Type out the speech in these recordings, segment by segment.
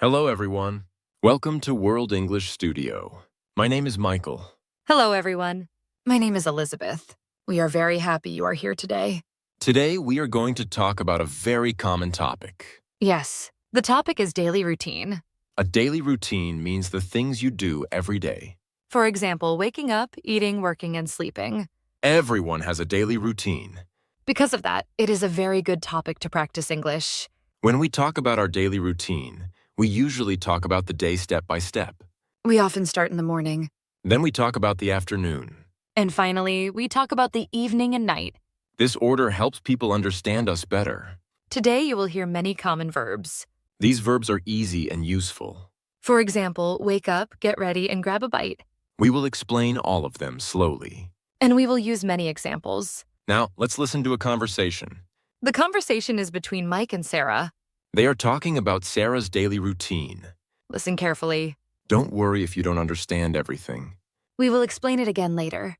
Hello, everyone. Welcome to World English Studio. My name is Michael. Hello, everyone. My name is Elizabeth. We are very happy you are here today. Today, we are going to talk about a very common topic. Yes, the topic is daily routine. A daily routine means the things you do every day. For example, waking up, eating, working, and sleeping. Everyone has a daily routine. Because of that, it is a very good topic to practice English. When we talk about our daily routine, we usually talk about the day step by step. We often start in the morning. Then we talk about the afternoon. And finally, we talk about the evening and night. This order helps people understand us better. Today, you will hear many common verbs. These verbs are easy and useful. For example, wake up, get ready, and grab a bite. We will explain all of them slowly. And we will use many examples. Now, let's listen to a conversation. The conversation is between Mike and Sarah. They are talking about Sarah's daily routine. Listen carefully. Don't worry if you don't understand everything. We will explain it again later.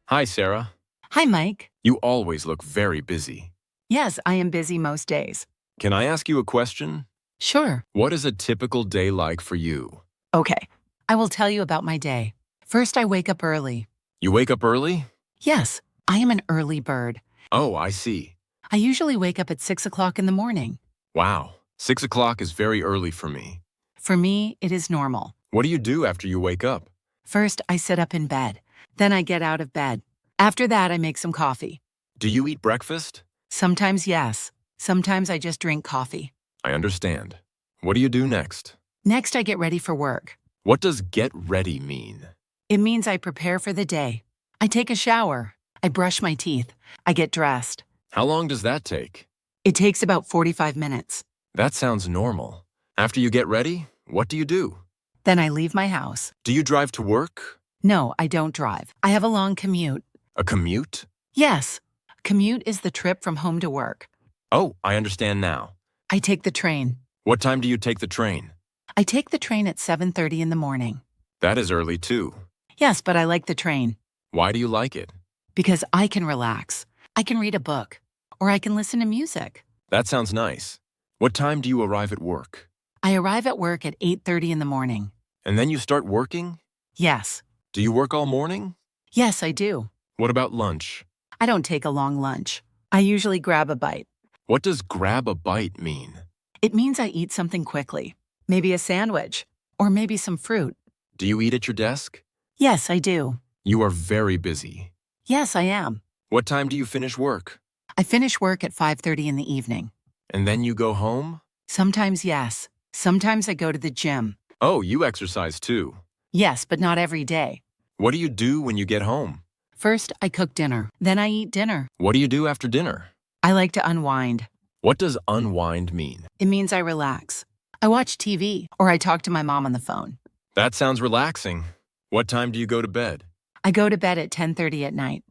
Hi, Sarah. Hi, Mike. You always look very busy. Yes, I am busy most days. Can I ask you a question? Sure. What is a typical day like for you? Okay, I will tell you about my day. First, I wake up early. You wake up early? Yes, I am an early bird. Oh, I see. I usually wake up at 6 o'clock in the morning. Wow, 6 o'clock is very early for me. For me, it is normal. What do you do after you wake up? First, I sit up in bed. Then I get out of bed. After that, I make some coffee. Do you eat breakfast? Sometimes, yes. Sometimes I just drink coffee. I understand. What do you do next? Next, I get ready for work. What does get ready mean? It means I prepare for the day. I take a shower. I brush my teeth. I get dressed. How long does that take? It takes about 45 minutes. That sounds normal. After you get ready, what do you do? Then I leave my house. Do you drive to work? No, I don't drive. I have a long commute. A commute? Yes, commute is the trip from home to work. Oh, I understand now. I take the train. What time do you take the train? I take the train at 7:30 in the morning. That is early too. Yes, but I like the train Why do you like it? because I can relax. I can read a book, or I can listen to music. That sounds nice. What time do you arrive at work? I arrive at work at 8:30 in the morning. And then you start working? Yes. Do you work all morning? Yes, I do. What about lunch? I don't take a long lunch. I usually grab a bite. What does grab a bite mean? It means I eat something quickly. Maybe a sandwich, or maybe some fruit. Do you eat at your desk? Yes, I do. You are very busy. Yes, I am. What time do you finish work? I finish work at 5:30 in the evening. And then you go home? Sometimes, yes. Sometimes I go to the gym. Oh, you exercise too. Yes, but not every day. What do you do when you get home? First, I cook dinner. Then I eat dinner. What do you do after dinner? I like to unwind. What does unwind mean? It means I relax. I watch TV, or I talk to my mom on the phone. That sounds relaxing. What time do you go to bed? I go to bed at 10:30 at night.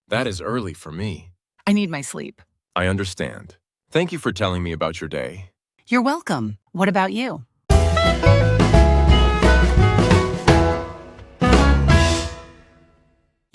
That is early for me. I need my sleep. I understand. Thank you for telling me about your day. You're welcome. What about you?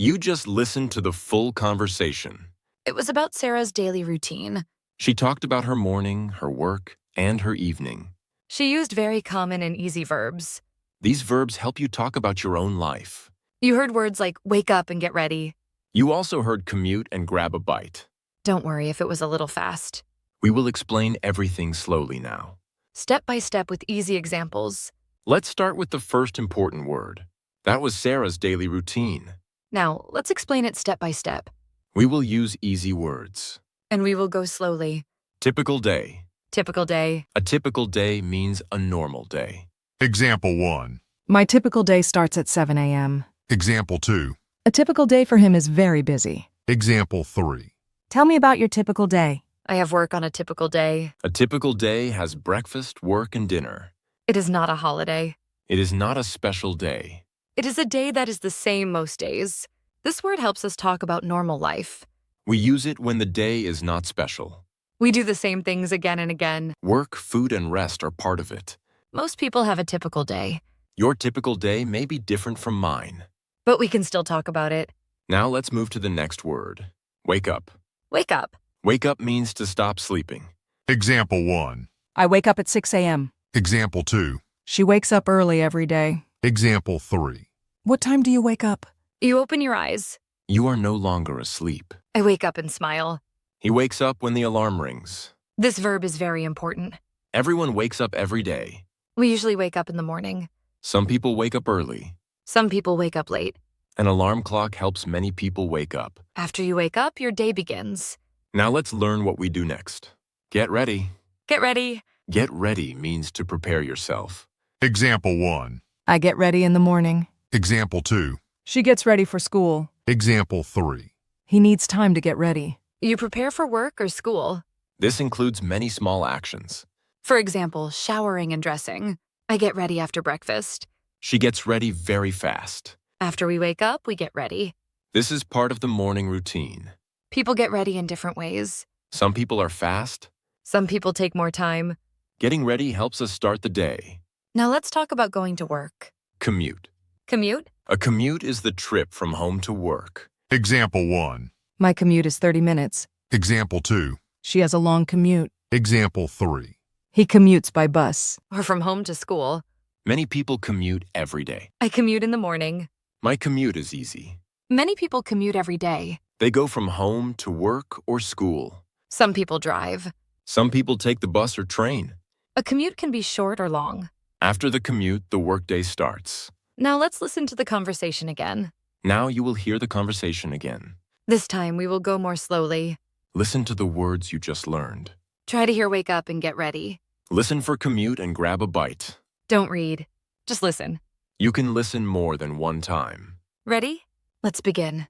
You just listened to the full conversation. It was about Sarah's daily routine. She talked about her morning, her work, and her evening. She used very common and easy verbs. These verbs help you talk about your own life. You heard words like wake up and get ready. You also heard commute and grab a bite. Don't worry if it was a little fast. We will explain everything slowly now. Step by step with easy examples. Let's start with the first important word. That was Sarah's daily routine. Now, let's explain it step by step. We will use easy words. And we will go slowly. Typical day. Typical day. A typical day means a normal day. Example 1. My typical day starts at 7 a.m. Example 2. A typical day for him is very busy. Example 3. Tell me about your typical day. I have work on a typical day. A typical day has breakfast, work, and dinner. It is not a holiday. It is not a special day. It is a day that is the same most days. This word helps us talk about normal life. We use it when the day is not special. We do the same things again and again. Work, food, and rest are part of it. Most people have a typical day, Your typical day may be different from mine. but we can still talk about it. Now let's move to the next word. Wake up. Wake up. Wake up means to stop sleeping. Example 1. I wake up at 6 a.m. Example 2. She wakes up early every day. Example 3. What time do you wake up? You open your eyes. You are no longer asleep. I wake up and smile. He wakes up when the alarm rings. This verb is very important. Everyone wakes up every day. We usually wake up in the morning. Some people wake up early. Some people wake up late. An alarm clock helps many people wake up. After you wake up, your day begins. Now let's learn what we do next. Get ready. Get ready. Get ready means to prepare yourself. Example 1. I get ready in the morning. Example 2. She gets ready for school. Example 3. He needs time to get ready. You prepare for work or school. This includes many small actions. For example, showering and dressing. I get ready after breakfast. She gets ready very fast. After we wake up, we get ready. This is part of the morning routine. People get ready in different ways. Some people are fast. Some people take more time. Getting ready helps us start the day. Now let's talk about going to work. Commute. Commute? A commute is the trip from home to work. Example 1. My commute is 30 minutes. Example 2. She has a long commute. Example 3. He commutes by bus. Or from home to school. Many people commute every day. I commute in the morning. My commute is easy. Many people commute every day. They go from home to work or school. Some people drive. Some people take the bus or train. A commute can be short or long. After the commute, the workday starts. Now let's listen to the conversation again. Now you will hear the conversation again. This time we will go more slowly. Listen to the words you just learned. Try to hear wake up and get ready. Listen for commute and grab a bite. Don't read. Just listen. You can listen more than one time. Ready? Let's begin.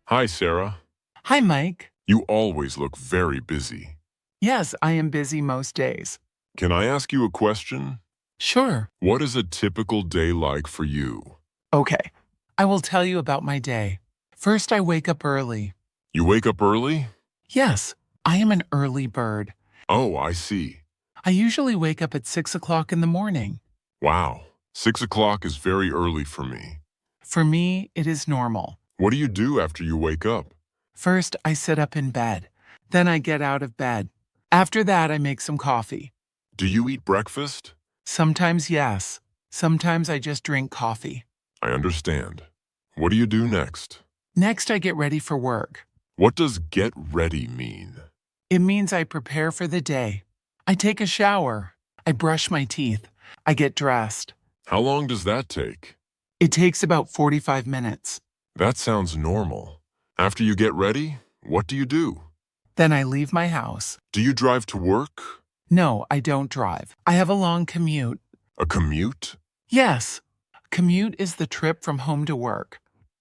Hi, Sarah. Hi, Mike. You always look very busy. Yes, I am busy most days. Can I ask you a question? Sure. What is a typical day like for you? Okay. I will tell you about my day. First, I wake up early. You wake up early? Yes, I am an early bird. Oh, I see. I usually wake up at 6 o'clock in the morning. Wow, 6 o'clock is very early for me. For me, it is normal. What do you do after you wake up? First, I sit up in bed. Then I get out of bed. After that, I make some coffee. Do you eat breakfast? Sometimes, yes. Sometimes I just drink coffee. I understand. What do you do next? Next, I get ready for work. What does get ready mean? It means I prepare for the day. I take a shower. I brush my teeth. I get dressed. How long does that take? It takes about 45 minutes. That sounds normal. After you get ready, what do you do? Then I leave my house. Do you drive to work? No, I don't drive. I have a long commute. A commute? Yes, commute is the trip from home to work.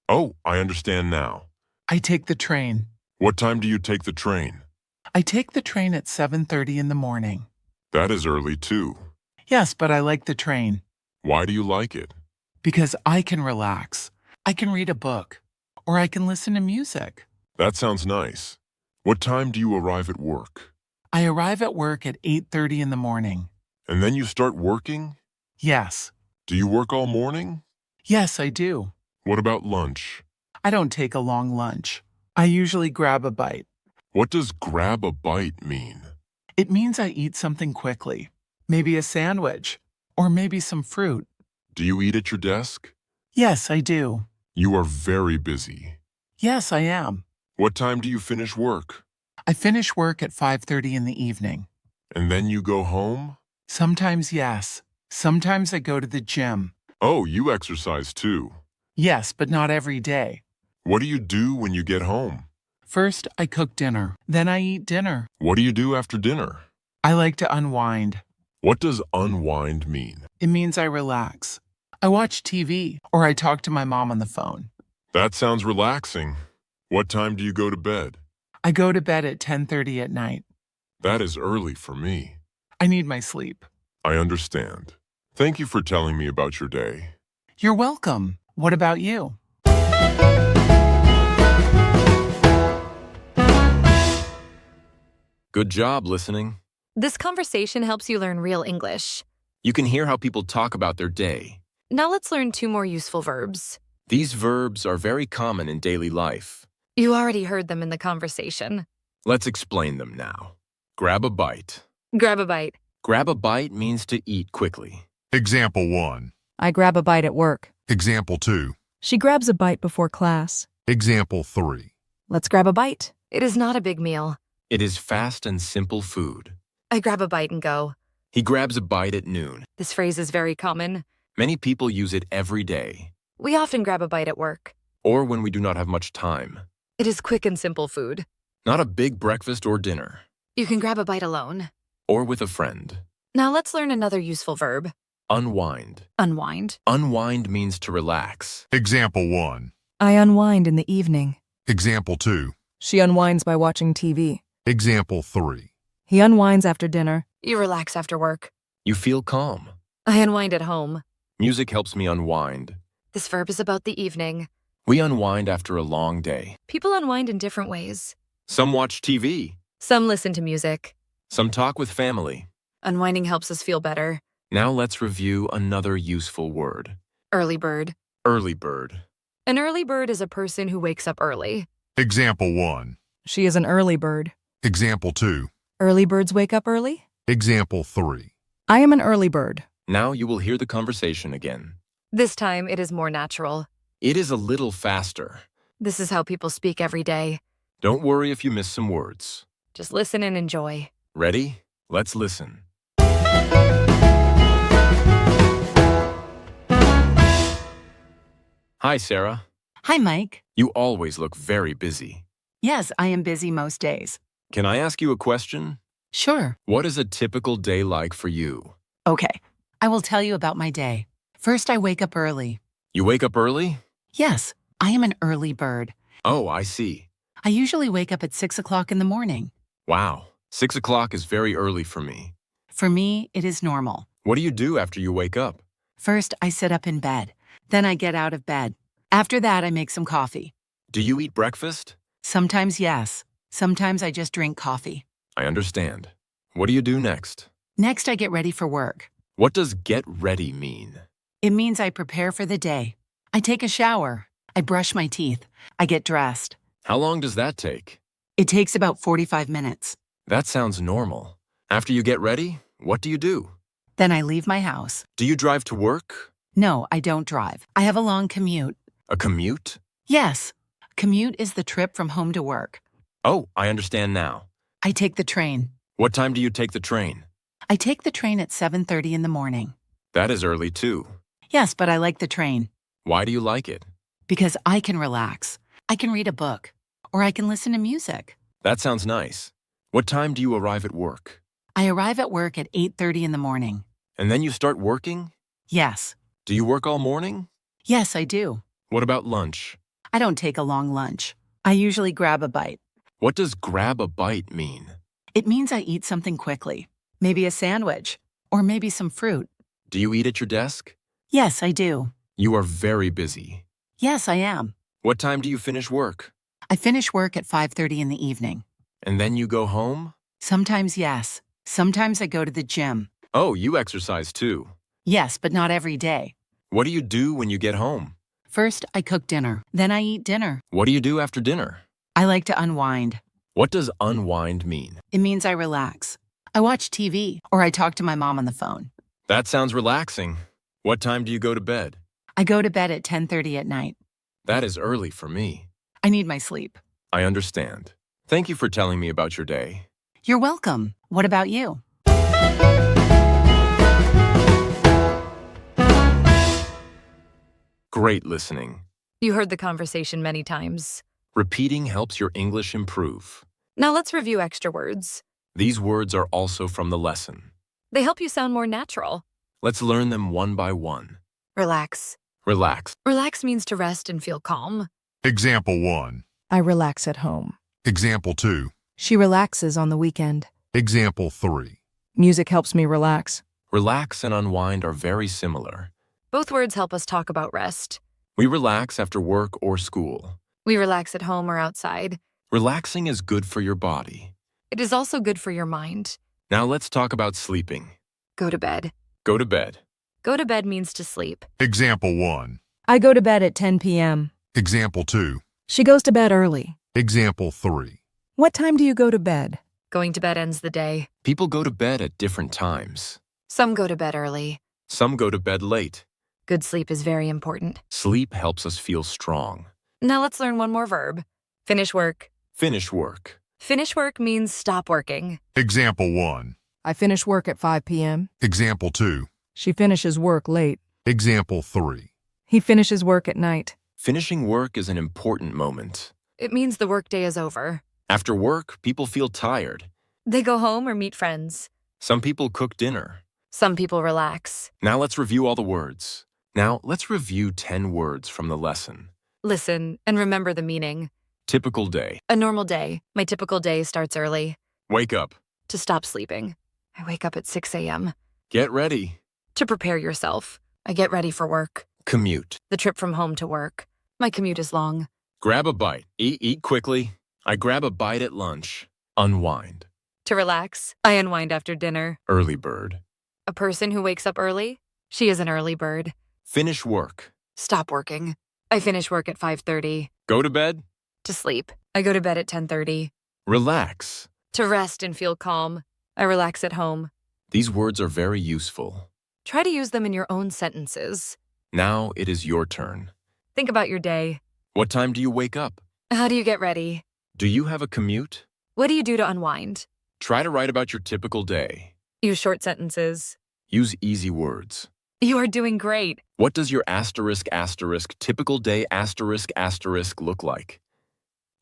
Oh, I understand now. I take the train. What time do you take the train? I take the train at 7:30 in the morning. That is early too. Yes, but I like the train Why do you like it? because I can relax. I can read a book, or I can listen to music. That sounds nice. What time do you arrive at work? I arrive at work at 8:30 in the morning. And then you start working? Yes, Do you work all morning? yes, I do. What about lunch? I don't take a long lunch. I usually grab a bite. What does grab a bite mean? It means I eat something quickly. Maybe a sandwich, or maybe some fruit. Do you eat at your desk? Yes, I do. You are very busy. Yes, I am. What time do you finish work? I finish work at 5:30 in the evening. And then you go home? Sometimes, yes. Sometimes I go to the gym. Oh, you exercise too. Yes, but not every day. What do you do when you get home? First, I cook dinner. Then I eat dinner. What do you do after dinner? I like to unwind. What does unwind mean? It means I relax. I watch TV, or I talk to my mom on the phone. That sounds relaxing. What time do you go to bed? I go to bed at 10:30 at night. That is early for me. I need my sleep. I understand. Thank you for telling me about your day. You're welcome. What about you? Good job listening. This conversation helps you learn real English. You can hear how people talk about their day. Now let's learn 2 more useful verbs. These verbs are very common in daily life. You already heard them in the conversation. Let's explain them now. Grab a bite. Grab a bite. Grab a bite means to eat quickly. Example 1. I grab a bite at work. Example 2. She grabs a bite before class. Example 3. Let's grab a bite. It is not a big meal. It is fast and simple food. I grab a bite and go. He grabs a bite at noon. This phrase is very common. Many people use it every day, We often grab a bite at work. or when we do not have much time. It is quick and simple food. Not a big breakfast or dinner, You can grab a bite alone. or with a friend. Now let's learn another useful verb. Unwind. Unwind. Unwind means to relax. Example 1. I unwind in the evening. Example 2. She unwinds by watching TV. Example 3. He unwinds after dinner. You relax after work. You feel calm. I unwind at home. Music helps me unwind. This verb is about the evening. We unwind after a long day. People unwind in different ways. Some watch TV. Some listen to music. Some talk with family. Unwinding helps us feel better. Now let's review another useful word. Early bird. Early bird. An early bird is a person who wakes up early. Example 1. She is an early bird. Example 2. Early birds wake up early? Example 3. I am an early bird. Now you will hear the conversation again. This time it is more natural. It is a little faster. This is how people speak every day. Don't worry if you miss some words. Just listen and enjoy. Ready? Let's listen. Hi, Sarah. Hi, Mike. You always look very busy. Yes, I am busy most days. Can I ask you a question? Sure. What is a typical day like for you? Okay. I will tell you about my day. First, I wake up early. You wake up early? Yes, I am an early bird. Oh, I see. I usually wake up at 6 o'clock in the morning. Wow, 6 o'clock is very early for me. For me, it is normal. What do you do after you wake up? First, I sit up in bed. Then I get out of bed. After that, I make some coffee. Do you eat breakfast? Sometimes, yes. Sometimes I just drink coffee. I understand. What do you do next? Next, I get ready for work. What does get ready mean? It means I prepare for the day. I take a shower. I brush my teeth. I get dressed. How long does that take? It takes about 45 minutes. That sounds normal. After you get ready, what do you do? Then I leave my house. Do you drive to work? No, I don't drive. I have a long commute. A commute? Yes, commute is the trip from home to work. Oh, I understand now. I take the train. What time do you take the train? I take the train at 7:30 in the morning. That is early too. Yes, but I like the train Why do you like it? because I can relax. I can read a book, or I can listen to music. That sounds nice. What time do you arrive at work? I arrive at work at 8:30 in the morning. And then you start working? Yes. Do you work all morning? Yes, I do. What about lunch? I don't take a long lunch. I usually grab a bite. What does grab a bite mean? It means I eat something quickly. Maybe a sandwich, or maybe some fruit. Do you eat at your desk? Yes, I do. You are very busy. Yes, I am. What time do you finish work? I finish work at 5:30 in the evening. And then you go home? Sometimes, yes. Sometimes I go to the gym. Oh, you exercise too. Yes, but not every day. What do you do when you get home? First, I cook dinner. Then I eat dinner. What do you do after dinner? I like to unwind. What does unwind mean? It means I relax. I watch TV, or I talk to my mom on the phone. That sounds relaxing. What time do you go to bed? I go to bed at 10:30 at night. That is early for me. I need my sleep. I understand. Thank you for telling me about your day. You're welcome. What about you? Great listening. You heard the conversation many times. Repeating helps your English improve. Now let's review extra words. These words are also from the lesson. They help you sound more natural. Let's learn them one by one. Relax. Relax. Relax means to rest and feel calm. Example 1. I relax at home. Example 2. She relaxes on the weekend. Example 3. Music helps me relax. Relax and unwind are very similar. Both words help us talk about rest. We relax after work or school. We relax at home or outside. Relaxing is good for your body. It is also good for your mind. Now let's talk about sleeping. Go to bed. Go to bed. Go to bed means to sleep. Example 1. I go to bed at 10 p.m. Example 2. She goes to bed early. Example 3. What time do you go to bed? Going to bed ends the day. People go to bed at different times. Some go to bed early. Some go to bed late. Good sleep is very important. Sleep helps us feel strong. Now let's learn one more verb. Finish work. Finish work. Finish work means stop working. Example 1. I finish work at 5 p.m. Example 2. She finishes work late. Example 3. He finishes work at night. Finishing work is an important moment. It means the workday is over. After work, people feel tired. They go home or meet friends. Some people cook dinner. Some people relax. Now let's review all the words. Now let's review 10 words from the lesson. Listen and remember the meaning. Typical day. A normal day. My typical day starts early. Wake up. To stop sleeping. I wake up at 6 a.m. Get ready. To prepare yourself. I get ready for work. Commute. The trip from home to work. My commute is long. Grab a bite. Eat quickly. I grab a bite at lunch. Unwind. To relax. I unwind after dinner. Early bird. A person who wakes up early. She is an early bird. Finish work. Stop working. I finish work at 5:30. Go to bed. To sleep. I go to bed at 10:30. Relax. To rest and feel calm. I relax at home. These words are very useful. Try to use them in your own sentences. Now it is your turn. Think about your day. What time do you wake up? How do you get ready? Do you have a commute? What do you do to unwind? Try to write about your typical day. Use short sentences. Use easy words. You are doing great. What does your typical day look like?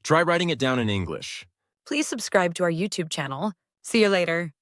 Try writing it down in English. Please subscribe to our YouTube channel. See you later.